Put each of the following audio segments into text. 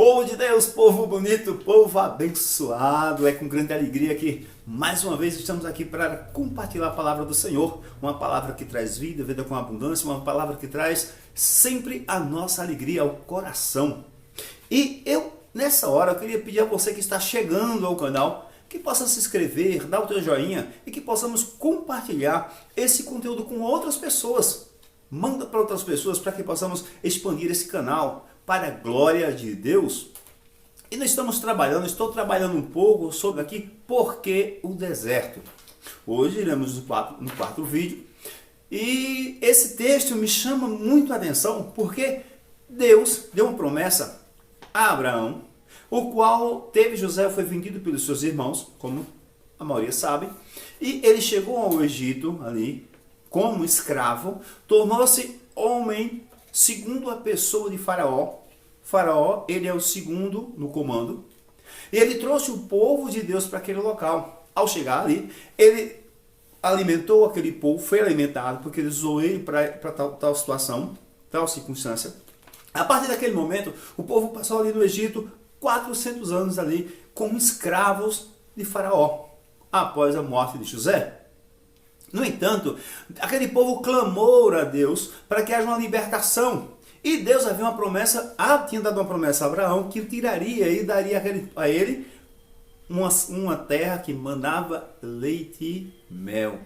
Povo de Deus, povo bonito, povo abençoado, é com grande alegria que mais uma vez estamos aqui para compartilhar a palavra do Senhor, uma palavra que traz vida, vida com abundância, uma palavra que traz sempre a nossa alegria ao coração. E nessa hora, eu queria pedir a você que está chegando ao canal, que possa se inscrever, dar o teu joinha e que possamos compartilhar esse conteúdo com outras pessoas. Manda para outras pessoas para que possamos expandir esse canal para a glória de Deus. E nós estou trabalhando um pouco sobre aqui por que o deserto. Hoje iremos no quarto vídeo e esse texto me chama muito a atenção porque Deus deu uma promessa a Abraão, o qual José foi vendido pelos seus irmãos, como a maioria sabe, e ele chegou ao Egito ali como escravo, tornou-se homem segundo a pessoa de Faraó. Faraó, ele é o segundo no comando. E ele trouxe o povo de Deus para aquele local. Ao chegar ali, ele alimentou aquele povo, foi alimentado, porque ele usou ele para tal situação, tal circunstância. A partir daquele momento, o povo passou ali no Egito 400 anos ali como escravos de Faraó, após a morte de José. No entanto, aquele povo clamou a Deus para que haja uma libertação. E Deus havia uma promessa, tinha dado uma promessa a Abraão que tiraria e daria a ele uma terra que mandava leite e mel.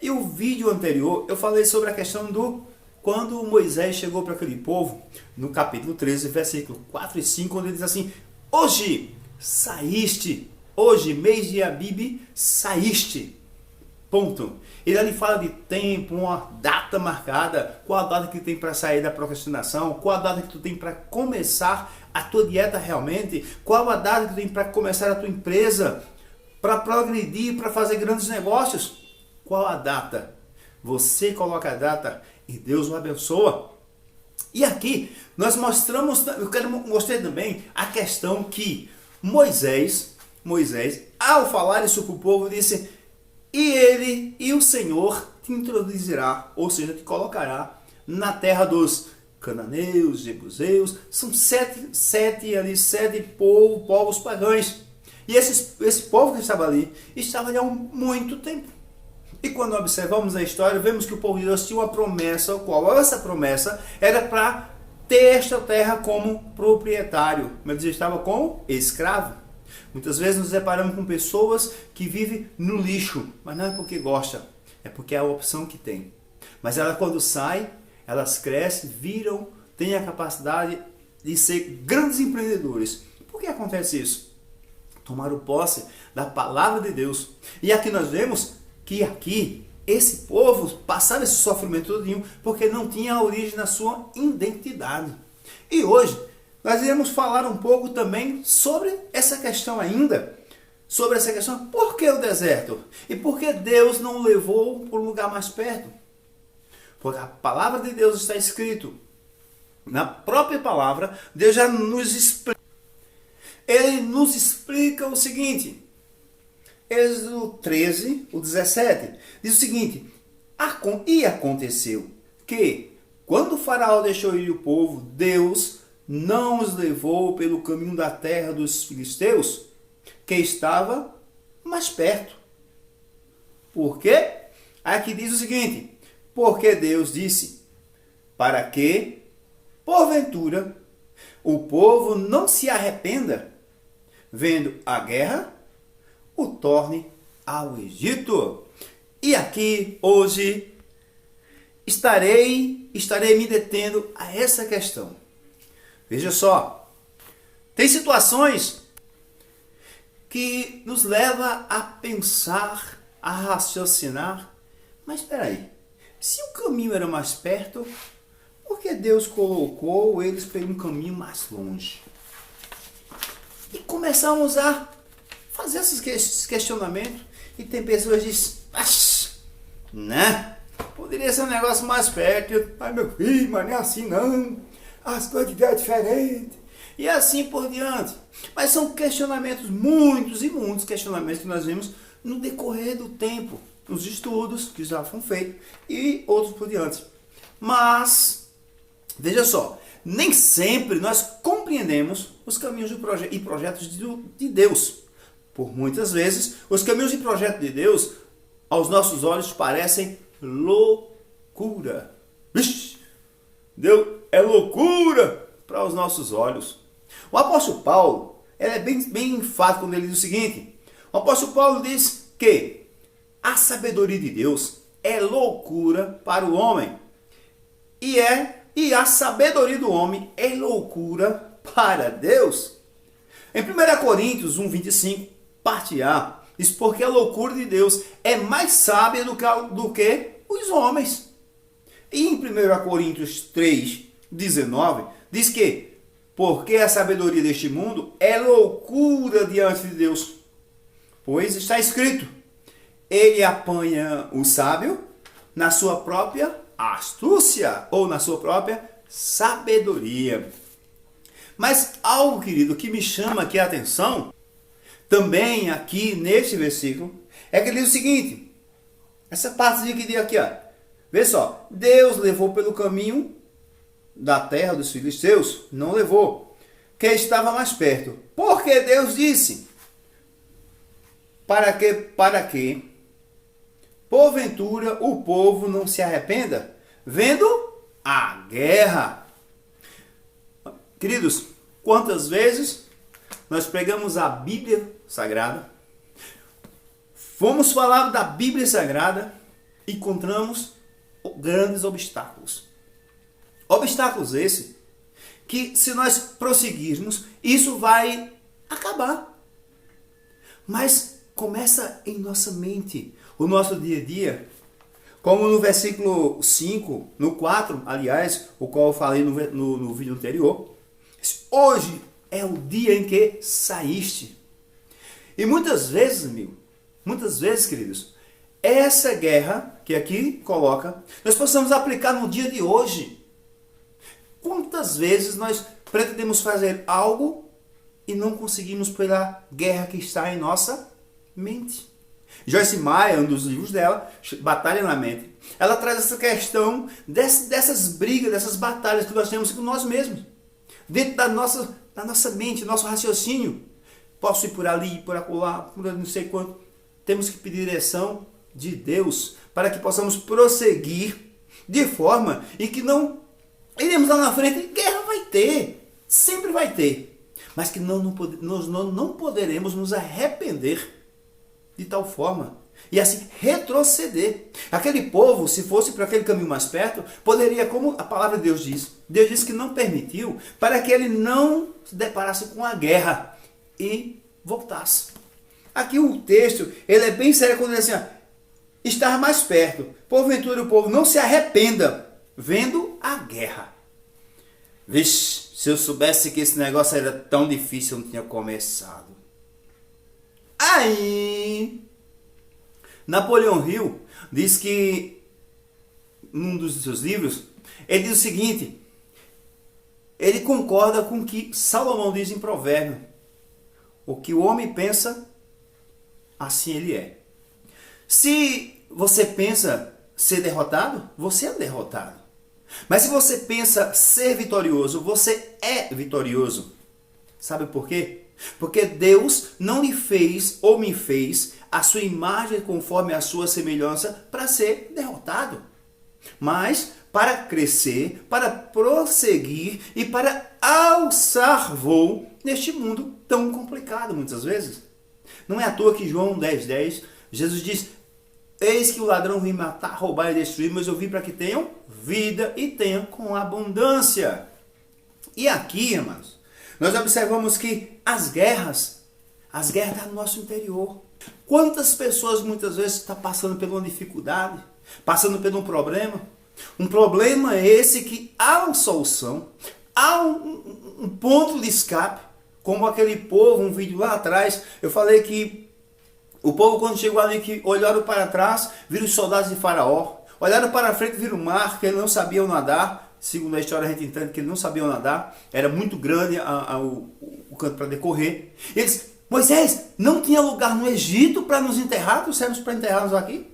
E o vídeo anterior eu falei sobre a questão quando Moisés chegou para aquele povo, no capítulo 13, versículo 4 e 5, onde ele diz assim: hoje saíste, hoje, mês de Abib, saíste. Ponto. Ele ali fala de tempo, uma data marcada, qual a data que tu tem para sair da procrastinação, qual a data que tu tem para começar a tua dieta realmente, qual a data que tu tem para começar a tua empresa, para progredir, para fazer grandes negócios. Qual a data? Você coloca a data e Deus o abençoa. E aqui nós mostramos, eu quero mostrar também a questão que Moisés, ao falar isso para o povo, disse: e o Senhor te introduzirá, ou seja, te colocará na terra dos cananeus, jebuseus, são sete povos pagãos. E esse povo que estava ali há muito tempo. E quando observamos a história, vemos que o povo de Deus tinha uma promessa, essa promessa era para ter esta terra como proprietário, mas ele estava como escravo. Muitas vezes nos deparamos com pessoas que vivem no lixo, mas não é porque gosta, é porque é a opção que tem. Mas ela, quando sai, elas crescem, têm a capacidade de ser grandes empreendedores. Por que acontece isso? Tomaram posse da palavra de Deus. E aqui nós vemos que esse povo passava esse sofrimento todinho porque não tinha a origem na sua identidade. E hoje nós iremos falar um pouco também sobre essa questão por que o deserto? E por que Deus não o levou para um lugar mais perto? Porque a palavra de Deus está escrito, na própria palavra, Deus já nos explica. Ele nos explica o seguinte, Êxodo 13, o 17, diz o seguinte: e aconteceu que, quando o faraó deixou ir o povo, Deus não os levou pelo caminho da terra dos filisteus, que estava mais perto. Por quê? Aqui diz o seguinte: porque Deus disse, para que, porventura, o povo não se arrependa, vendo a guerra, o torne ao Egito. E aqui, hoje, estarei me detendo a essa questão. Veja só, tem situações que nos leva a pensar, a raciocinar, mas espera aí, se o caminho era mais perto, por que Deus colocou eles para um caminho mais longe? E começamos a fazer esses questionamentos, e tem pessoas que dizem, né? Poderia ser um negócio mais perto. Ai, meu filho, mas não é assim não. As coisas é diferentes. E assim por diante. Mas são questionamentos, muitos e muitos questionamentos que nós vimos no decorrer do tempo, nos estudos que já foram feitos e outros por diante. Mas, veja só, nem sempre nós compreendemos os caminhos e projetos de Deus. Por muitas vezes, os caminhos e projetos de Deus, aos nossos olhos, parecem loucura. Vixe, Deus é loucura para os nossos olhos. O apóstolo Paulo, ele é bem enfático quando ele diz o seguinte: o apóstolo Paulo diz que a sabedoria de Deus é loucura para o homem. E a sabedoria do homem é loucura para Deus. Em 1 Coríntios 1:25, parte A, diz: porque a loucura de Deus é mais sábia do que os homens. E em 1 Coríntios 3:19, diz que porque a sabedoria deste mundo é loucura diante de Deus. Pois está escrito: ele apanha o sábio na sua própria astúcia, ou na sua própria sabedoria. Mas algo, querido, que me chama aqui a atenção, também aqui neste versículo, é que ele diz o seguinte, essa partezinha que diz aqui, ó, vê só, Deus levou pelo caminho da terra dos filisteus, não levou, que estava mais perto, porque Deus disse, para que porventura o povo não se arrependa, vendo a guerra. Queridos, quantas vezes nós pregamos a Bíblia Sagrada, fomos falar da Bíblia Sagrada e encontramos grandes obstáculos. Obstáculos esses que, se nós prosseguirmos, isso vai acabar. Mas começa em nossa mente, o nosso dia a dia. Como no versículo 5, no 4, aliás, o qual eu falei no vídeo anterior. Hoje é o dia em que saíste. E muitas vezes, amigo, muitas vezes, queridos, essa guerra que aqui coloca, nós possamos aplicar no dia de hoje. Quantas vezes nós pretendemos fazer algo e não conseguimos pela guerra que está em nossa mente? Joyce Meyer, um dos livros dela, Batalha na Mente, ela traz essa questão dessas brigas, dessas batalhas que nós temos com nós mesmos. Dentro da nossa mente, nosso raciocínio. Posso ir por ali, por acolá, por não sei quanto. Temos que pedir direção de Deus para que possamos prosseguir de forma em que não iremos lá na frente. Guerra vai ter, sempre vai ter. Mas que nós não poderemos nos arrepender de tal forma e assim retroceder. Aquele povo, se fosse para aquele caminho mais perto, poderia, como a palavra de Deus diz que não permitiu para que ele não se deparasse com a guerra e voltasse. Aqui o texto, ele é bem sério quando ele diz assim, estar mais perto, porventura o povo não se arrependa vendo a guerra. Vixe, se eu soubesse que esse negócio era tão difícil, eu não tinha começado. Aí, Napoleão Hill diz que, num dos seus livros, ele diz o seguinte, ele concorda com o que Salomão diz em Provérbio, o que o homem pensa, assim ele é. Se você pensa ser derrotado, você é derrotado. Mas se você pensa ser vitorioso, você é vitorioso. Sabe por quê? Porque Deus não lhe fez ou me fez a sua imagem conforme a sua semelhança para ser derrotado. Mas para crescer, para prosseguir e para alçar voo neste mundo tão complicado muitas vezes. Não é à toa que João 10:10, Jesus diz, eis que o ladrão vem matar, roubar e destruir, mas eu vim para que tenham vida e tenham com abundância. E aqui, irmãos, nós observamos que as guerras estão no nosso interior. Quantas pessoas muitas vezes estão passando por uma dificuldade, passando por um problema? Um problema esse que há uma solução, há um ponto de escape, como aquele povo, um vídeo lá atrás, eu falei que o povo quando chegou ali, que olharam para trás, viram os soldados de Faraó, olharam para frente, viram o mar, que eles não sabiam nadar. Segundo a história a gente entende que eles não sabiam nadar, era muito grande o canto para decorrer. Eles, Moisés, não tinha lugar no Egito para nos enterrar, trouxemos para enterrarmos aqui?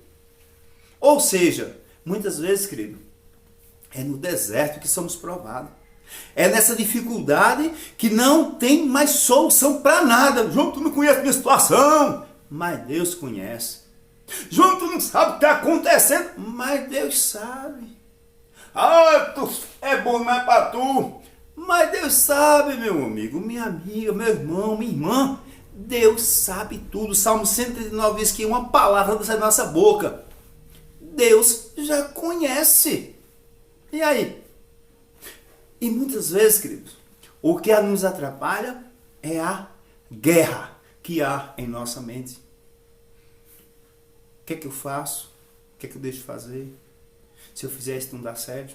Ou seja, muitas vezes, querido, é no deserto que somos provados. É nessa dificuldade que não tem mais solução para nada. João, tu não conhece a minha situação, mas Deus conhece. João, tu não sabe o que está acontecendo, mas Deus sabe. Ah, tu é bom, não é para tu. Mas Deus sabe, meu amigo, minha amiga, meu irmão, minha irmã. Deus sabe tudo. Salmo 139 diz que uma palavra sai da nossa boca. Deus já conhece. E aí? E muitas vezes, queridos, o que nos atrapalha é a guerra que há em nossa mente. O que é que eu faço? O que é que eu deixo de fazer? Se eu fizer isso não dá certo?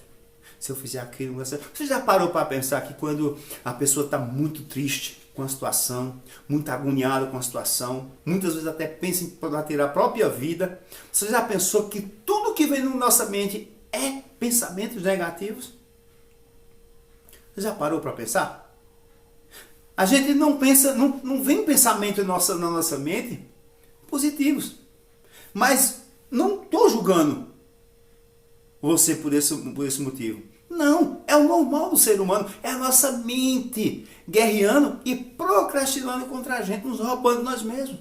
Se eu fizer aquilo não dá certo? Você já parou para pensar que quando a pessoa está muito triste com a situação, muito agoniada com a situação, muitas vezes até pensa em tirar a própria vida, você já pensou que tudo que vem na nossa mente é pensamentos negativos? Você já parou para pensar? A gente não pensa, não vem pensamento na nossa mente positivos. Mas não estou julgando você por esse motivo. Não, é o normal do ser humano. É a nossa mente guerreando e procrastinando contra a gente, nos roubando de nós mesmos.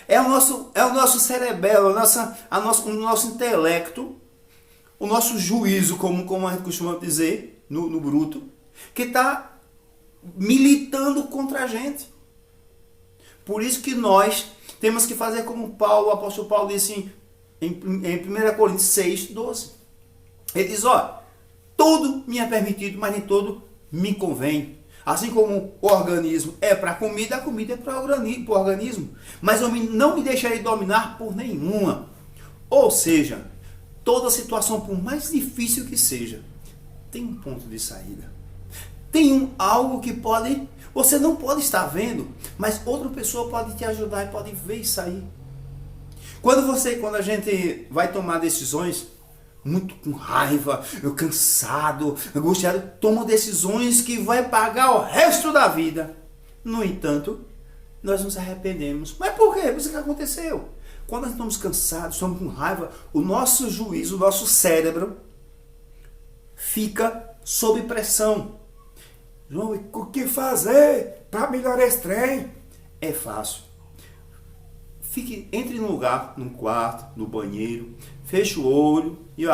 É o nosso cerebelo, o nosso intelecto, o nosso juízo, como a gente costuma dizer, no bruto, que está militando contra a gente. Por isso que nós temos que fazer como Paulo, o apóstolo Paulo disse em 1 Coríntios 6, 12. Ele diz, tudo me é permitido, mas nem todo me convém. Assim como o organismo é para a comida é para o organismo. Mas eu não me deixarei dominar por nenhuma. Ou seja, toda situação, por mais difícil que seja, tem um ponto de saída. Tem algo que você não pode estar vendo, mas outra pessoa pode te ajudar e pode ver isso aí. Quando a gente vai tomar decisões, muito com raiva, cansado, angustiado, toma decisões que vai pagar o resto da vida. No entanto, nós nos arrependemos. Mas por quê? Isso que aconteceu. Quando nós estamos cansados, estamos com raiva, o nosso juízo, o nosso cérebro fica sob pressão. João, o que fazer para melhorar esse trem? É fácil. Entre num lugar, num quarto, no banheiro, feche o olho e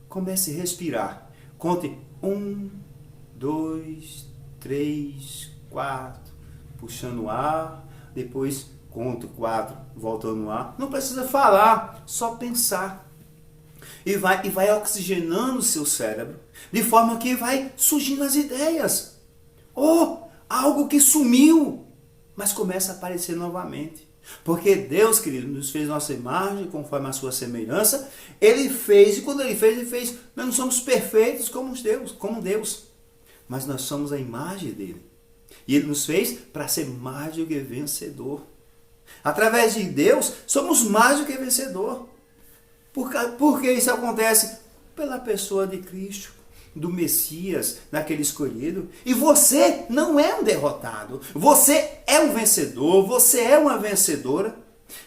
comece a respirar. Conte 1, 2, 3, 4, puxando o ar, depois conto 4, voltando no ar. Não precisa falar, só pensar. E vai oxigenando o seu cérebro, de forma que vai surgindo as ideias. Algo que sumiu, mas começa a aparecer novamente. Porque Deus, querido, nos fez nossa imagem, conforme a sua semelhança. Ele fez, e quando Ele fez, nós não somos perfeitos como Deus. Mas nós somos a imagem dEle. E Ele nos fez para ser mais do que vencedor. Através de Deus, somos mais do que vencedor. Por que isso acontece? Pela pessoa de Cristo, do Messias, daquele escolhido. E você não é um derrotado. Você é um vencedor. Você é uma vencedora.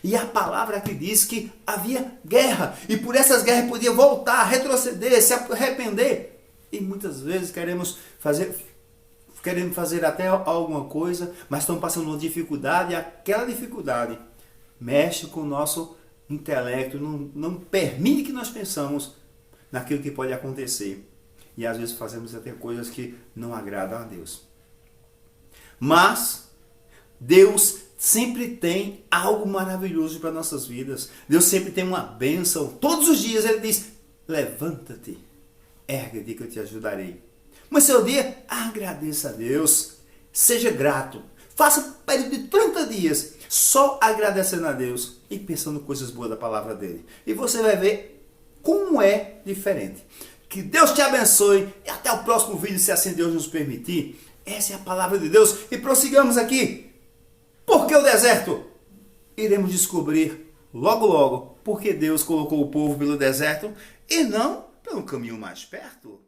E a palavra aqui diz que havia guerra. E por essas guerras podia voltar, retroceder, se arrepender. E muitas vezes queremos fazer até alguma coisa, mas estamos passando uma dificuldade. E aquela dificuldade mexe com o nosso intelecto, não permite que nós pensamos naquilo que pode acontecer. E às vezes fazemos até coisas que não agradam a Deus. Mas Deus sempre tem algo maravilhoso para nossas vidas. Deus sempre tem uma bênção. Todos os dias Ele diz, levanta-te, ergue-te que eu te ajudarei. Mas seu dia, agradeça a Deus. Seja grato. Faça um período de 30 dias só agradecendo a Deus e pensando coisas boas da palavra dele. E você vai ver como é diferente. Que Deus te abençoe e até o próximo vídeo, se assim Deus nos permitir. Essa é a palavra de Deus e prossigamos aqui. Por que o deserto? Iremos descobrir logo logo porque Deus colocou o povo pelo deserto e não pelo caminho mais perto.